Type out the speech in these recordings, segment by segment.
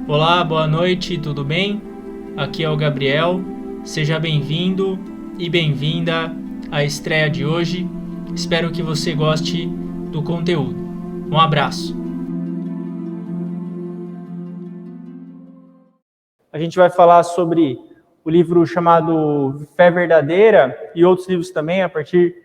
Olá, boa noite, tudo bem? Aqui é o Gabriel, seja bem-vindo e bem-vinda à estreia de hoje. Espero que você goste do conteúdo. Um abraço. A gente vai falar sobre o livro chamado Fé Verdadeira e outros livros também. A partir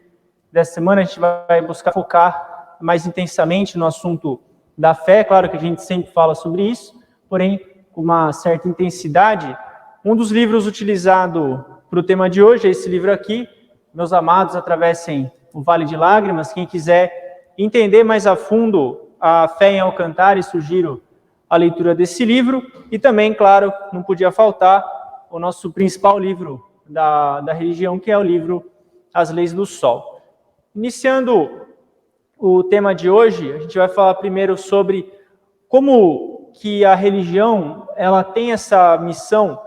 dessa semana a gente vai buscar focar mais intensamente no assunto da fé. Claro que a gente sempre fala sobre isso, porém com uma certa intensidade. Um dos livros utilizado para o tema de hoje é esse livro aqui, Meus Amados Atravessem o Vale de Lágrimas. Quem quiser entender mais a fundo a fé em Alcântara, sugiro a leitura desse livro. E também, claro, não podia faltar o nosso principal livro da religião, que é o livro As Leis do Sol. Iniciando o tema de hoje, a gente vai falar primeiro sobre como que a religião ela tem essa missão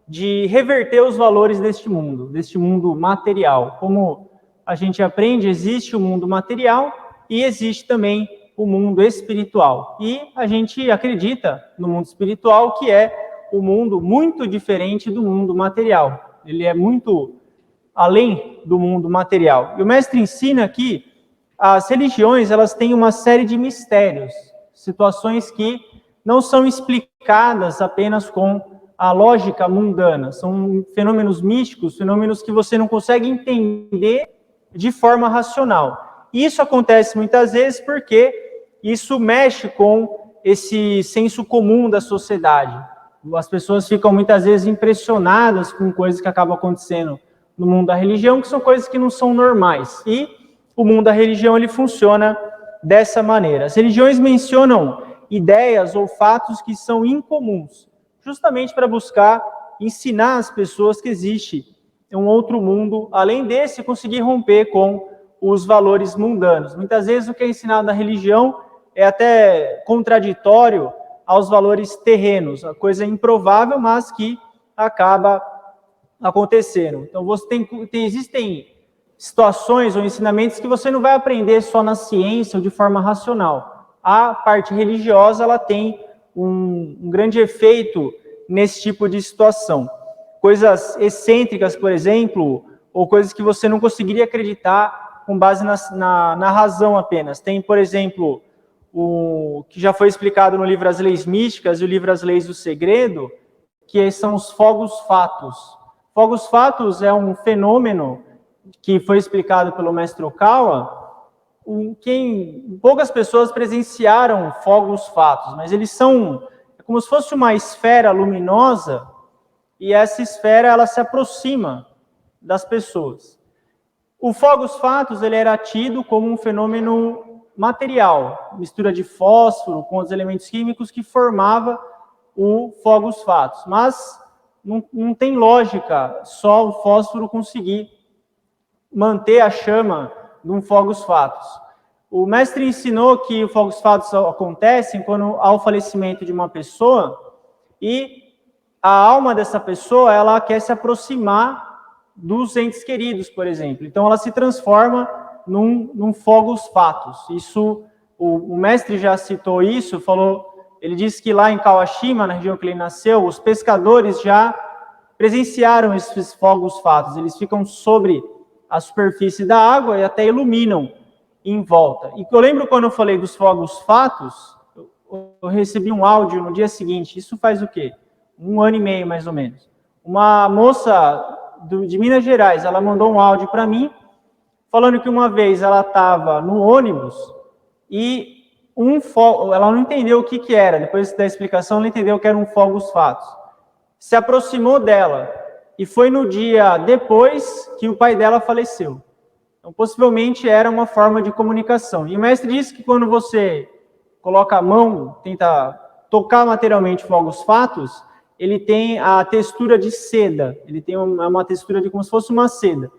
de reverter os valores deste mundo material. Como a gente aprende, existe o mundo material e existe também o mundo espiritual. E a gente acredita no mundo espiritual, que é um mundo muito diferente do mundo material. Ele é muito além do mundo material. E o mestre ensina que as religiões elas têm uma série de mistérios, situações que não são explicadas apenas com a lógica mundana. São fenômenos místicos, fenômenos que você não consegue entender de forma racional. Isso acontece muitas vezes porque isso mexe com esse senso comum da sociedade. As pessoas ficam muitas vezes impressionadas com coisas que acabam acontecendo no mundo da religião, que são coisas que não são normais. E o mundo da religião ele funciona dessa maneira. As religiões mencionam ideias ou fatos que são incomuns, justamente para buscar ensinar as pessoas que existe um outro mundo, além desse, conseguir romper com os valores mundanos. Muitas vezes o que é ensinado na religião é até contraditório aos valores terrenos, a coisa improvável, mas que acaba acontecendo. Então, existem situações ou ensinamentos que você não vai aprender só na ciência ou de forma racional. A parte religiosa ela tem um grande efeito nesse tipo de situação. Coisas excêntricas, por exemplo, ou coisas que você não conseguiria acreditar com base na razão apenas. Tem, por exemplo, o que já foi explicado no livro As Leis Místicas e o livro As Leis do Segredo, que são os fogos fatos. Fogos fatos é um fenômeno que foi explicado pelo mestre Okawa, poucas pessoas presenciaram fogos fatos, mas eles são como se fosse uma esfera luminosa e essa esfera ela se aproxima das pessoas. O fogos fatos ele era tido como um fenômeno material, mistura de fósforo com os elementos químicos que formava o fogos fatos, mas não tem lógica só o fósforo conseguir manter a chama de um fogos fatos. O mestre ensinou que os fogos fatos acontecem quando há o falecimento de uma pessoa e a alma dessa pessoa ela quer se aproximar dos entes queridos, por exemplo. Então ela se transforma num fogos fatos. Isso, o mestre já citou isso, ele disse que lá em Kawashima, na região que ele nasceu, os pescadores já presenciaram esses fogos fatos. Eles ficam sobre a superfície da água e até iluminam em volta. E eu lembro quando eu falei dos fogos fatos, eu recebi um áudio no dia seguinte, isso faz o quê? 1 ano e meio, mais ou menos. Uma moça de Minas Gerais, ela mandou um áudio para mim, falando que uma vez ela estava no ônibus e ela não entendeu o que era, depois da explicação ela entendeu que era um fogos fatos. Se aproximou dela, e foi no dia depois que o pai dela faleceu. Então, possivelmente era uma forma de comunicação. E o mestre disse que quando você coloca a mão, tenta tocar materialmente fogos fatos, ele tem a textura de seda. Ele tem uma textura de como se fosse uma seda.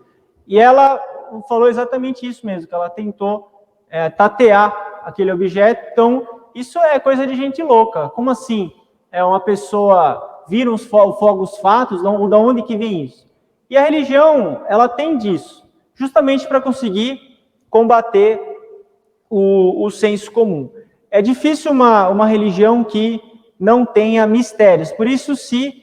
E ela falou exatamente isso mesmo, que ela tentou tatear aquele objeto. Então, isso é coisa de gente louca. Como assim? É uma pessoa vira os fogos fatos, da onde que vem isso? E a religião, ela tem disso, justamente para conseguir combater o senso comum. É difícil uma religião que não tenha mistérios. Por isso, se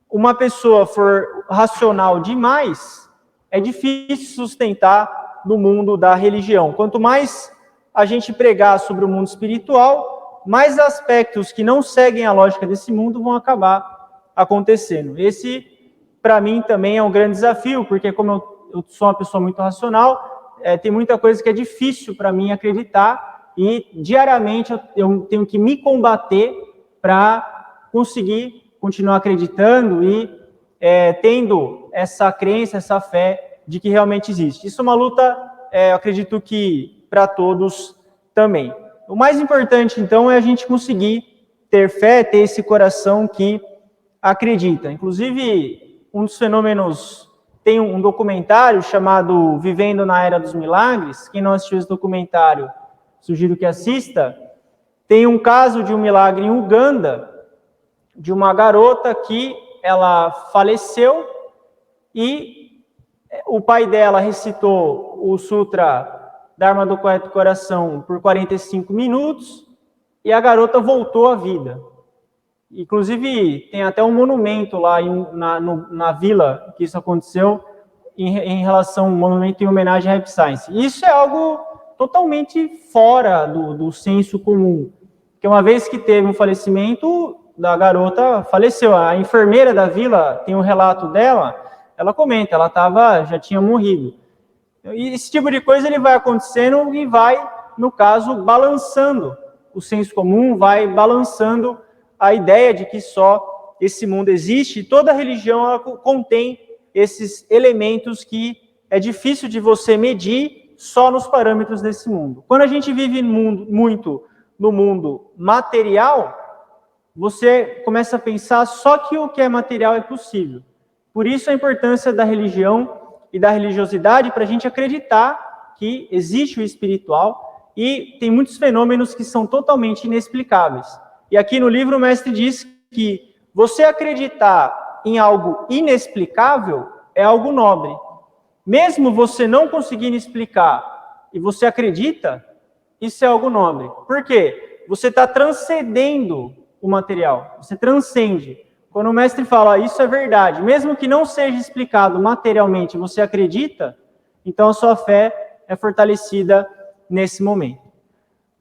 uma pessoa for racional demais, é difícil sustentar no mundo da religião. Quanto mais a gente pregar sobre o mundo espiritual, mais aspectos que não seguem a lógica desse mundo vão acabar acontecendo. Esse, para mim, também é um grande desafio, porque como eu sou uma pessoa muito racional, tem muita coisa que é difícil para mim acreditar, e diariamente eu tenho que me combater para conseguir continuar acreditando e tendo essa crença, essa fé de que realmente existe. Isso é uma luta, eu acredito que para todos também. O mais importante, então, é a gente conseguir ter fé, ter esse coração que acredita. Inclusive, um dos fenômenos, tem um documentário chamado Vivendo na Era dos Milagres. Quem não assistiu esse documentário, sugiro que assista. Tem um caso de um milagre em Uganda, de uma garota que ela faleceu e o pai dela recitou o Sutra Dharma do Correto Coração por 45 minutos e a garota voltou à vida. Inclusive, tem até um monumento lá na vila que isso aconteceu, em relação a um monumento em homenagem a Rap Science. Isso é algo totalmente fora do senso comum, porque uma vez que teve um falecimento, da garota faleceu. A enfermeira da vila, tem um relato dela, ela comenta, já tinha morrido. E esse tipo de coisa ele vai acontecendo e vai, no caso, balançando o senso comum, vai balançando a ideia de que só esse mundo existe, e toda religião ela contém esses elementos que é difícil de você medir só nos parâmetros desse mundo. Quando a gente vive muito no mundo material, você começa a pensar só que o que é material é possível. Por isso a importância da religião e da religiosidade para a gente acreditar que existe o espiritual e tem muitos fenômenos que são totalmente inexplicáveis. E aqui no livro o mestre diz que você acreditar em algo inexplicável é algo nobre. Mesmo você não conseguindo explicar e você acredita, isso é algo nobre. Por quê? Você está transcendendo o material, você transcende. Quando o mestre fala, isso é verdade, mesmo que não seja explicado materialmente, você acredita, então a sua fé é fortalecida nesse momento.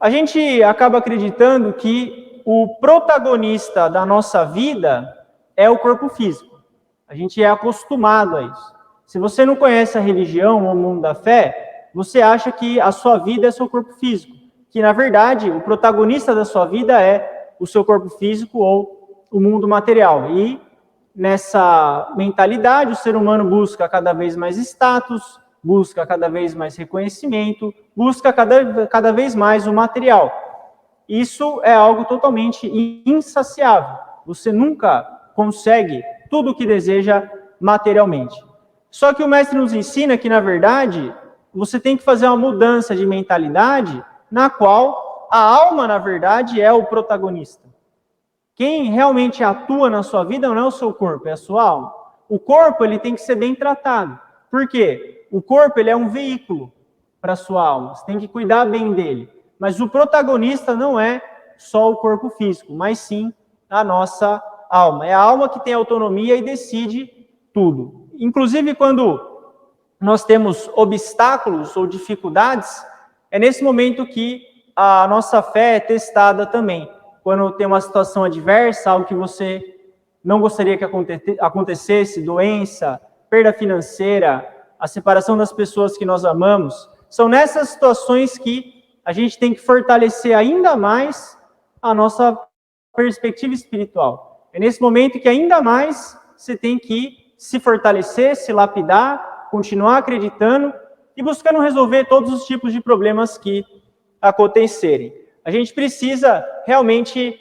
A gente acaba acreditando que o protagonista da nossa vida é o corpo físico. A gente é acostumado a isso. Se você não conhece a religião ou o mundo da fé, você acha que a sua vida é seu corpo físico, que na verdade o protagonista da sua vida é o seu corpo físico ou o mundo material. E nessa mentalidade, o ser humano busca cada vez mais status, busca cada vez mais reconhecimento, busca cada vez mais o material. Isso é algo totalmente insaciável. Você nunca consegue tudo o que deseja materialmente. Só que o mestre nos ensina que, na verdade, você tem que fazer uma mudança de mentalidade na qual a alma, na verdade, é o protagonista. Quem realmente atua na sua vida não é o seu corpo, é a sua alma. O corpo ele tem que ser bem tratado. Por quê? O corpo ele é um veículo para a sua alma. Você tem que cuidar bem dele. Mas o protagonista não é só o corpo físico, mas sim a nossa alma. É a alma que tem autonomia e decide tudo. Inclusive, quando nós temos obstáculos ou dificuldades, é nesse momento que a nossa fé é testada também. Quando tem uma situação adversa, algo que você não gostaria que acontecesse, doença, perda financeira, a separação das pessoas que nós amamos, são nessas situações que a gente tem que fortalecer ainda mais a nossa perspectiva espiritual. É nesse momento que ainda mais você tem que se fortalecer, se lapidar, continuar acreditando e buscando resolver todos os tipos de problemas que acontecerem. A gente precisa realmente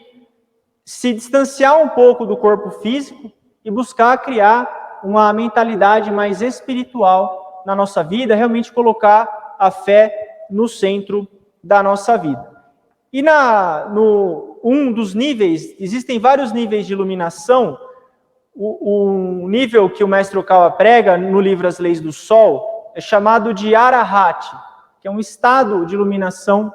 se distanciar um pouco do corpo físico e buscar criar uma mentalidade mais espiritual na nossa vida, realmente colocar a fé no centro da nossa vida. E um dos níveis, existem vários níveis de iluminação. O nível que o Mestre Okawa prega no livro As Leis do Sol é chamado de Arahati, que é um estado de iluminação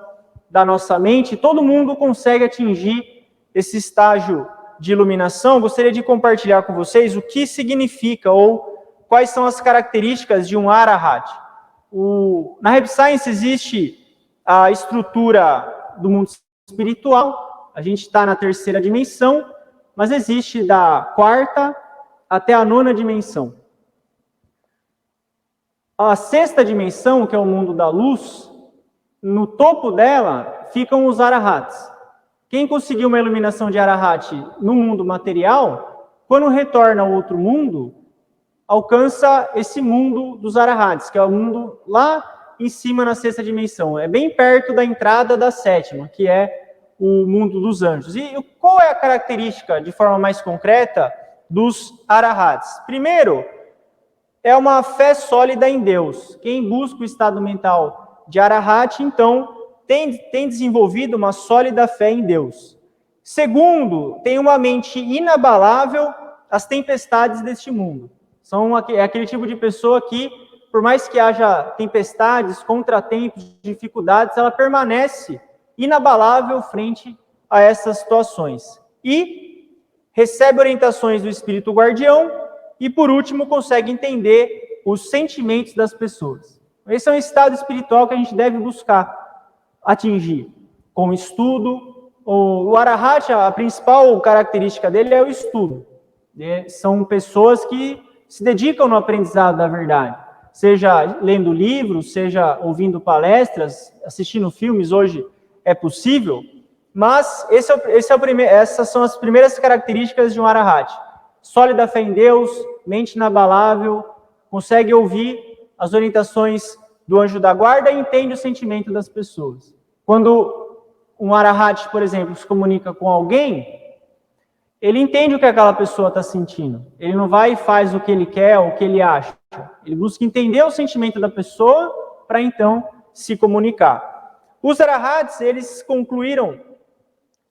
da nossa mente. Todo mundo consegue atingir esse estágio de iluminação, gostaria de compartilhar com vocês o que significa ou quais são as características de um Arahat. Na Reb Science existe a estrutura do mundo espiritual, a gente está na terceira dimensão, mas existe da quarta até a nona dimensão. A sexta dimensão, que é o mundo da luz, no topo dela ficam os Arahats. Quem conseguiu uma iluminação de Arahat no mundo material, quando retorna ao outro mundo, alcança esse mundo dos Arahats, que é o mundo lá em cima na sexta dimensão. É bem perto da entrada da sétima, que é o mundo dos anjos. E qual é a característica, de forma mais concreta, dos Arahats? Primeiro, é uma fé sólida em Deus. Quem busca o estado mental de Arahat, então, tem desenvolvido uma sólida fé em Deus. Segundo, tem uma mente inabalável às tempestades deste mundo. É aquele tipo de pessoa que, por mais que haja tempestades, contratempos, dificuldades, ela permanece inabalável frente a essas situações. E recebe orientações do Espírito Guardião e, por último, consegue entender os sentimentos das pessoas. Esse é um estado espiritual que a gente deve buscar atingir com estudo. O Arahat, a principal característica dele é o estudo. São pessoas que se dedicam no aprendizado da verdade, seja lendo livros, seja ouvindo palestras, assistindo filmes, hoje é possível, mas essas são as primeiras características de um Arahat. Sólida fé em Deus, mente inabalável, consegue ouvir as orientações do anjo da guarda e entende o sentimento das pessoas. Quando um Arahat, por exemplo, se comunica com alguém, ele entende o que aquela pessoa está sentindo. Ele não vai e faz o que ele quer, o que ele acha. Ele busca entender o sentimento da pessoa para, então, se comunicar. Os Arahats, eles concluíram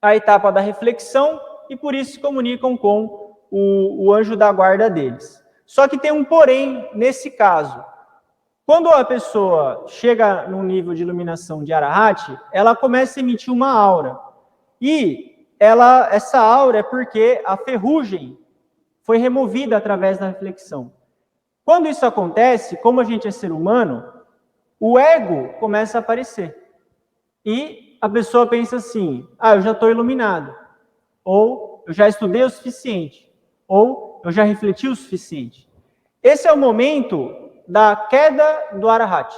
a etapa da reflexão e, por isso, se comunicam com o anjo da guarda deles. Só que tem um porém nesse caso. Quando a pessoa chega num nível de iluminação de Arahat, ela começa a emitir uma aura. E essa aura é porque a ferrugem foi removida através da reflexão. Quando isso acontece, como a gente é ser humano, o ego começa a aparecer. E a pessoa pensa assim, eu já estou iluminado. Ou eu já estudei o suficiente. Ou eu já refleti o suficiente. Esse é o momento da queda do Arahat.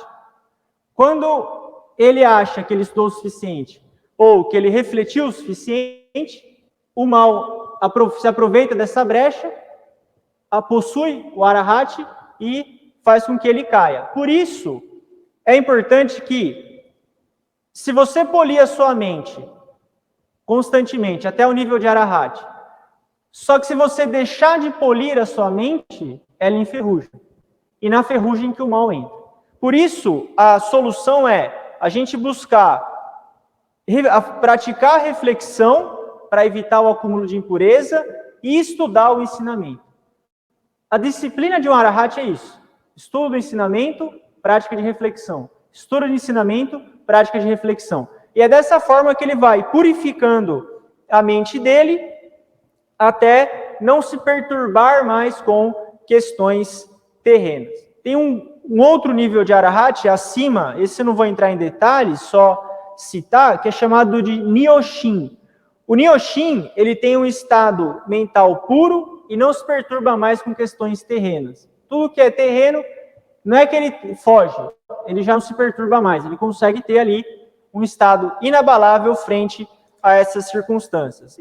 Quando ele acha que ele estudou o suficiente, ou que ele refletiu o suficiente, o mal se aproveita dessa brecha, possui o Arahat e faz com que ele caia. Por isso, é importante que, se você polir a sua mente constantemente, até o nível de Arahat, só que se você deixar de polir a sua mente, ela enferruja. E na ferrugem que o mal entra. Por isso, a solução é a gente buscar praticar a reflexão para evitar o acúmulo de impureza e estudar o ensinamento. A disciplina de um Arahat é isso. Estudo do ensinamento, prática de reflexão. Estudo de ensinamento, prática de reflexão. E é dessa forma que ele vai purificando a mente dele até não se perturbar mais com questões terrenas. Tem um outro nível de Arahat acima, esse eu não vou entrar em detalhes, só citar, que é chamado de Nioshin. O Nioshin, ele tem um estado mental puro e não se perturba mais com questões terrenas. Tudo que é terreno, não é que ele foge, ele já não se perturba mais, ele consegue ter ali um estado inabalável frente a essas circunstâncias.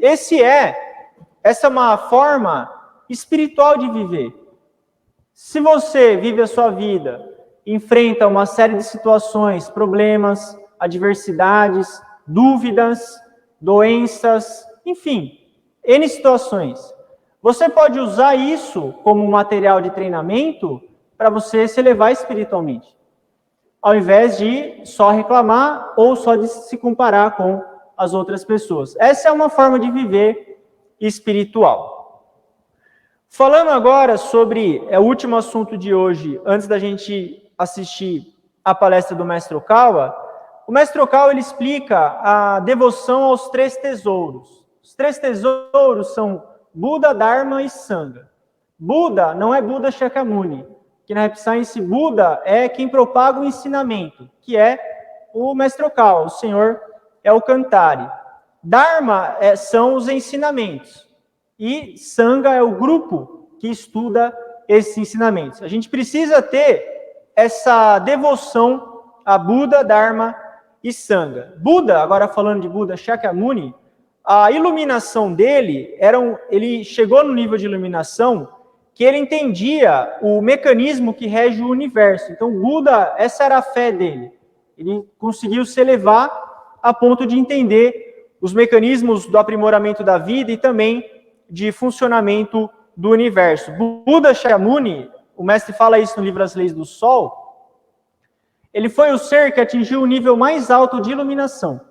Essa é uma forma espiritual de viver. Se você vive a sua vida, enfrenta uma série de situações, problemas, adversidades, dúvidas, doenças, enfim, N situações. Você pode usar isso como material de treinamento para você se elevar espiritualmente, ao invés de só reclamar ou só de se comparar com as outras pessoas. Essa é uma forma de viver espiritual. Falando agora sobre o último assunto de hoje, antes da gente assistir a palestra do Mestre Okawa, o Mestre Okawa ele explica a devoção aos 3 tesouros. Os 3 tesouros são Buda, Dharma e Sangha. Buda não é Buda Shakyamuni, que na Rap Science Buda é quem propaga o ensinamento, que é o Mestre Okawa, o Senhor é o Kantari. Dharma são os ensinamentos e Sangha é o grupo que estuda esses ensinamentos. A gente precisa ter essa devoção a Buda, Dharma e Sangha. Buda, agora falando de Buda Shakyamuni, a iluminação dele, ele chegou no nível de iluminação que ele entendia o mecanismo que rege o universo. Então, Buda, essa era a fé dele. Ele conseguiu se elevar a ponto de entender os mecanismos do aprimoramento da vida e também de funcionamento do universo. Buda Shakyamuni, o mestre fala isso no livro As Leis do Sol, ele foi o ser que atingiu o nível mais alto de iluminação.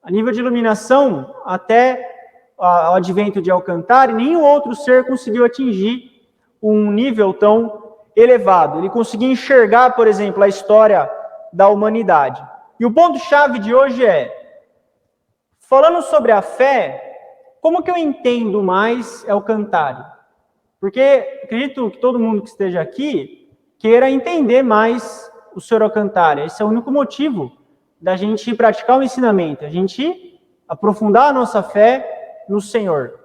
A nível de iluminação, até o advento de Alcantara, nenhum outro ser conseguiu atingir um nível tão elevado. Ele conseguia enxergar, por exemplo, a história da humanidade. E o ponto-chave de hoje é, falando sobre a fé, como que eu entendo mais Alcantara? Porque acredito que todo mundo que esteja aqui queira entender mais o Sr. Alcantara. Esse é o único motivo da gente praticar o ensinamento, a gente aprofundar a nossa fé no Senhor.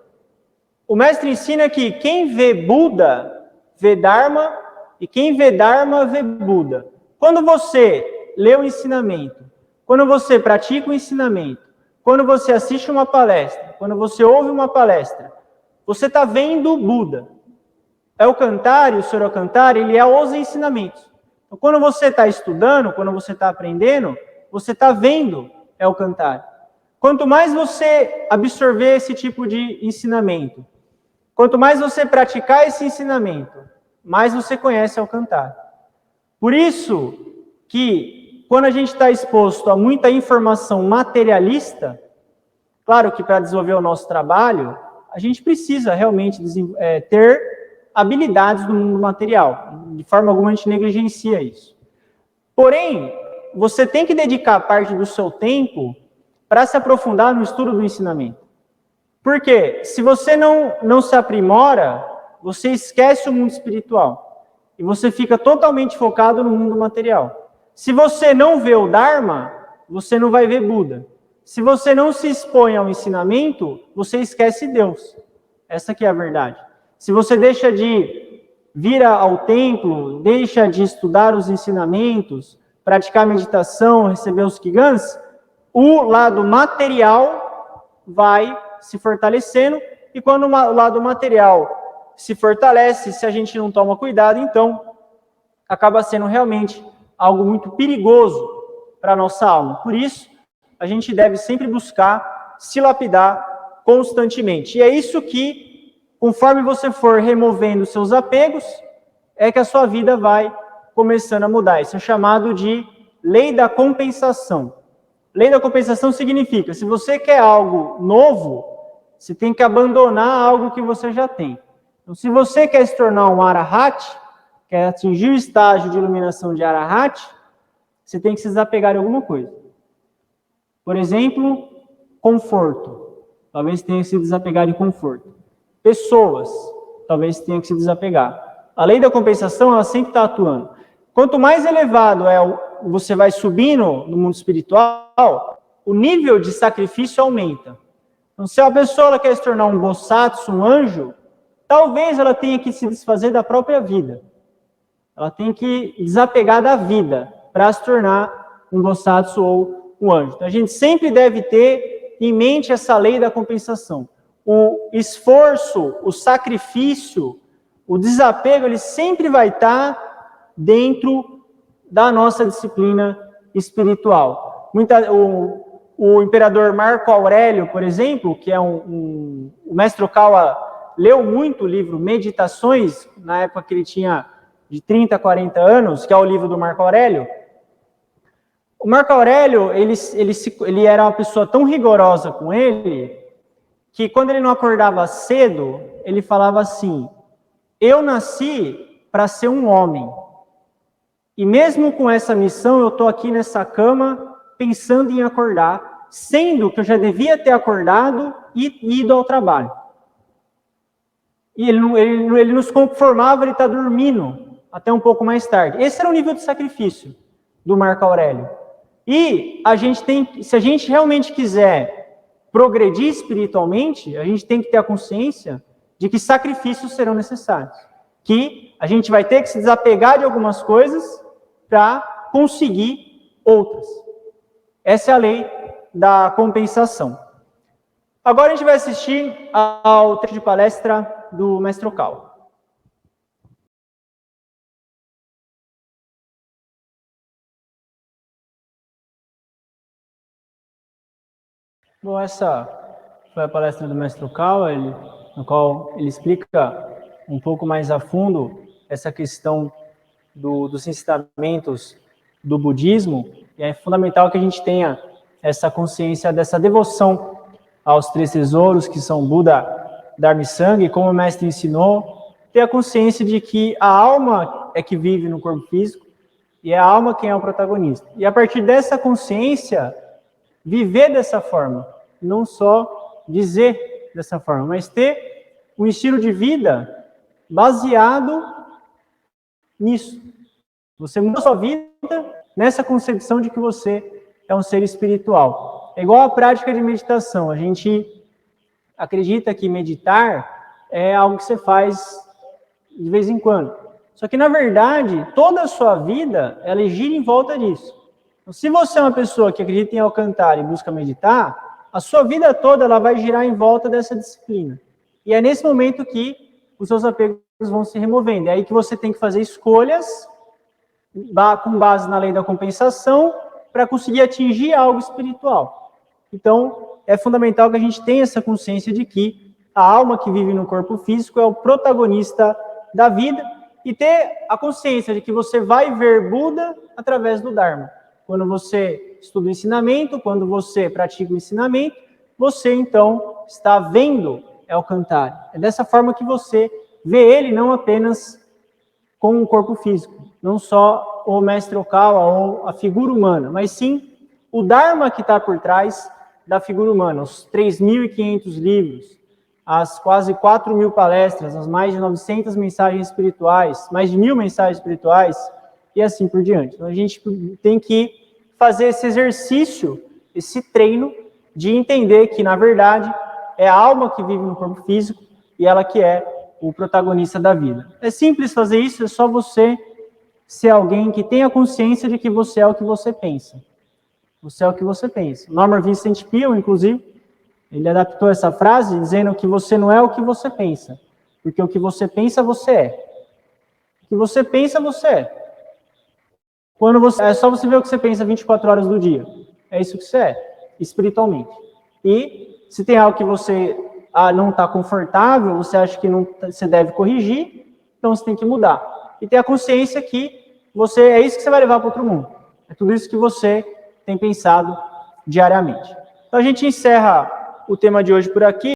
O mestre ensina que quem vê Buda, vê Dharma, e quem vê Dharma, vê Buda. Quando você lê o ensinamento, quando você pratica o ensinamento, quando você assiste uma palestra, quando você ouve uma palestra, você está vendo Buda. Alcantara, o Sr. Alcantara, ele é os ensinamentos. Então, quando você está estudando, quando você está aprendendo, você está vendo Alcantara. Quanto mais você absorver esse tipo de ensinamento, quanto mais você praticar esse ensinamento, mais você conhece Alcantara. Por isso que, quando a gente está exposto a muita informação materialista, claro que para desenvolver o nosso trabalho, a gente precisa realmente ter habilidades do mundo material. De forma alguma a gente negligencia isso. Porém, você tem que dedicar parte do seu tempo para se aprofundar no estudo do ensinamento. Porque se você não se aprimora, você esquece o mundo espiritual. E você fica totalmente focado no mundo material. Se você não vê o Dharma, você não vai ver Buda. Se você não se expõe ao ensinamento, você esquece Deus. Essa que é a verdade. Se você deixa de vir ao templo, deixa de estudar os ensinamentos, praticar meditação, receber os Kigans, o lado material vai se fortalecendo, e quando o lado material se fortalece, se a gente não toma cuidado, então acaba sendo realmente algo muito perigoso para a nossa alma. Por isso, a gente deve sempre buscar se lapidar constantemente. E é isso que, conforme você for removendo seus apegos, é que a sua vida vai começando a mudar. Isso é chamado de lei da compensação. Lei da compensação significa, se você quer algo novo, você tem que abandonar algo que você já tem. Então, se você quer se tornar um Arahat, quer atingir o estágio de iluminação de Arahat, você tem que se desapegar de alguma coisa. Por exemplo, conforto. Talvez tenha que se desapegar de conforto. Pessoas. Talvez tenha que se desapegar. A lei da compensação, ela sempre está atuando. Quanto mais elevado você vai subindo no mundo espiritual, o nível de sacrifício aumenta. Então, se a pessoa quer se tornar um Bosatsu, um anjo, talvez ela tenha que se desfazer da própria vida. Ela tem que desapegar da vida para se tornar um Bosatsu ou um anjo. Então, a gente sempre deve ter em mente essa lei da compensação. O esforço, o sacrifício, o desapego, ele sempre vai estar dentro da nossa disciplina espiritual. O imperador Marco Aurélio, por exemplo, que é o mestre Okawa leu muito o livro Meditações, na época que ele tinha de 30 a 40 anos, que é o livro do Marco Aurélio. O Marco Aurélio, ele era uma pessoa tão rigorosa com ele, que quando ele não acordava cedo, ele falava assim: eu nasci para ser um homem. E mesmo com essa missão, eu estou aqui nessa cama pensando em acordar sendo que eu já devia ter acordado e ido ao trabalho. E ele nos conformava, ele está dormindo até um pouco mais tarde. Esse era o nível de sacrifício do Marco Aurélio. E a gente tem, se a gente realmente quiser progredir espiritualmente, a gente tem que ter a consciência de que sacrifícios serão necessários. Que a gente vai ter que se desapegar de algumas coisas para conseguir outras. Essa é a lei da compensação. Agora a gente vai assistir ao trecho de palestra do Mestre Okawa. Bom, essa foi a palestra do Mestre Okawa, no qual ele explica um pouco mais a fundo essa questão dos ensinamentos do budismo, e é fundamental que a gente tenha essa consciência dessa devoção aos três tesouros, que são Buda, Dharma e Sangha, e como o mestre ensinou, ter a consciência de que a alma é que vive no corpo físico, e é a alma quem é o protagonista. E a partir dessa consciência, viver dessa forma, não só dizer dessa forma, mas ter um estilo de vida baseado nisso. Você muda a sua vida nessa concepção de que você é um ser espiritual. É igual a prática de meditação. A gente acredita que meditar é algo que você faz de vez em quando. Só que, na verdade, toda a sua vida, ela gira em volta disso. Então, se você é uma pessoa que acredita em Alcântara e busca meditar, a sua vida toda ela vai girar em volta dessa disciplina. E é nesse momento que os seus apegos vão se removendo. É aí que você tem que fazer escolhas com base na lei da compensação para conseguir atingir algo espiritual. Então, é fundamental que a gente tenha essa consciência de que a alma que vive no corpo físico é o protagonista da vida e ter a consciência de que você vai ver Buda através do Dharma. Quando você estuda o ensinamento, quando você pratica o ensinamento, você, então, está vendo Alcântara. É dessa forma que você vê ele não apenas com o corpo físico, não só o Mestre Okawa ou a figura humana, mas sim o Dharma que está por trás da figura humana, os 3.500 livros, as quase 4.000 palestras, as mais de 900 mensagens espirituais, mais de 1.000 mensagens espirituais, e assim por diante. Então, a gente tem que fazer esse exercício, esse treino de entender que, na verdade, é a alma que vive no corpo físico e ela que é o protagonista da vida. É simples fazer isso, é só você ser alguém que tenha consciência de que você é o que você pensa. Você é o que você pensa. Norman Vincent Peale, inclusive, ele adaptou essa frase dizendo que você não é o que você pensa, porque o que você pensa, você é. O que você pensa, você é. É só você ver o que você pensa 24 horas do dia. É isso que você é, espiritualmente. E se tem algo que você não está confortável, você acha que não, você deve corrigir, então você tem que mudar. E ter a consciência que é isso que você vai levar para outro mundo. É tudo isso que você tem pensado diariamente. Então a gente encerra o tema de hoje por aqui.